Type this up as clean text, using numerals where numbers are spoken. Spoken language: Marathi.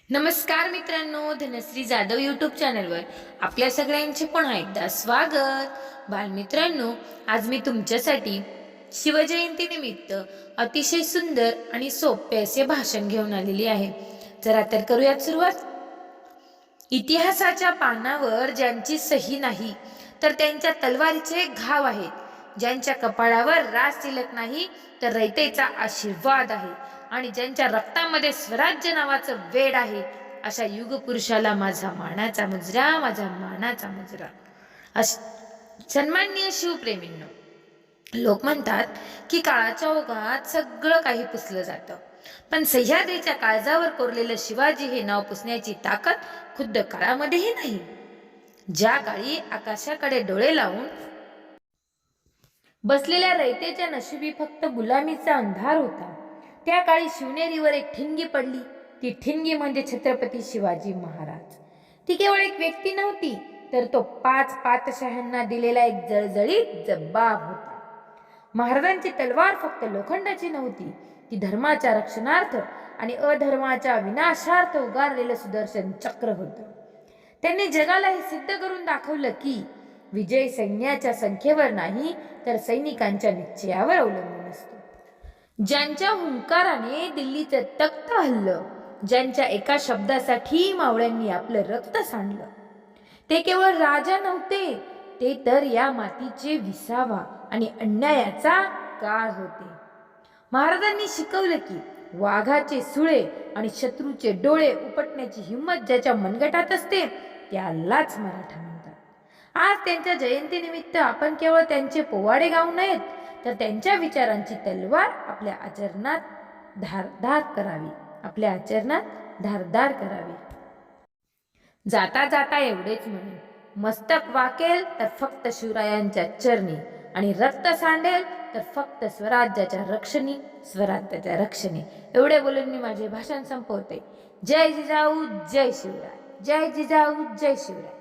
नमस्कार मित्रांनो, धनश्री जाधव यूट्यूब चॅनलवर आपल्या सगळ्यांचे पुन्हा एकदा स्वागत। बालमित्रांनो, आज मी तुमच्यासाठी शिवजयंती निमित्त अतिशय सुंदर आणि सोपे असे भाषण घेऊन आलेली आहे। चला तर करूयात सुरुवात। इतिहासाच्या पानावर ज्यांची सही नाही तर त्यांच्या तलवारीचे घाव आहेत, ज्यांच्या कपाळावर राज तिलक नाही तर रयतेचा आशीर्वाद आहे, आणि ज्यांच्या रक्तामध्ये स्वराज्य नावाचं वेड आहे, अशा युगपुरुषाला माझा मानाचा मुजरा, माझा मानाचा मुजरा। सन्माननीय शिवप्रेमींनो, लोक म्हणतात की काळाच्या ओघात सगळं काही पुसलं जातं, पण सह्याद्रीच्या काळजावर कोरलेलं शिवाजी हे नाव पुसण्याची ताकद खुद्द काळामध्येही नाही। ज्या काळी आकाशाकडे डोळे लावून बसलेल्या रयतेच्या नशिबी फक्त गुलामीचा अंधार होता, त्या काळी शिवनेरीवर एक ठिणगी पडली। ती ठिणगी म्हणजे छत्रपती शिवाजी महाराज। ती केवळ एक व्यक्ती नव्हती, तर तो 5 पातशाह्यांना दिलेला एक जळजळीत जबाब होता। महाराजांची तलवार फक्त लोखंडाची नव्हती, ती धर्माच्या रक्षणार्थ आणि अधर्माच्या विनाशार्थ उगारलेलं सुदर्शन चक्र होतं। त्यांनी जगाला हे सिद्ध करून दाखवलं की विजय सैन्याच्या संख्येवर नाही, तर सैनिकांच्या निश्चयावर अवलंबून असतो। ज्यांच्या हुंकाराने दिल्लीचं तख्त हललं, ज्यांच्या एका शब्दासाठी मावळ्यांनी आपलं रक्त सांडलं, ते केवळ राजा नव्हते, ते तर या मातीचे विसावा आणि अन्यायाचा काळ होते। महाराजांनी शिकवलं की वाघाचे सुळे आणि शत्रूचे डोळे उपटण्याची हिंमत ज्याच्या मनगटात असते, त्यालाच मराठा म्हणतात। आज त्यांच्या जयंतीनिमित्त आपण केवळ त्यांचे पोवाडे गाऊ नयेत, तर त्यांच्या विचारांची तलवार आपल्या आचरणात धारदार करावी, आपल्या आचरणात धारदार करावी। जाता जाता एवढेच म्हणेन, मस्तक वाकेल तर फक्त शिवरायांच्या चरणी, आणि रक्त सांडेल तर फक्त स्वराज्याच्या रक्षणी, स्वराज्याच्या रक्षणी। एवढे बोलून मी माझे भाषण संपवते। जय जिजाऊ, जय शिवराय। जय जिजाऊ, जय शिवराय।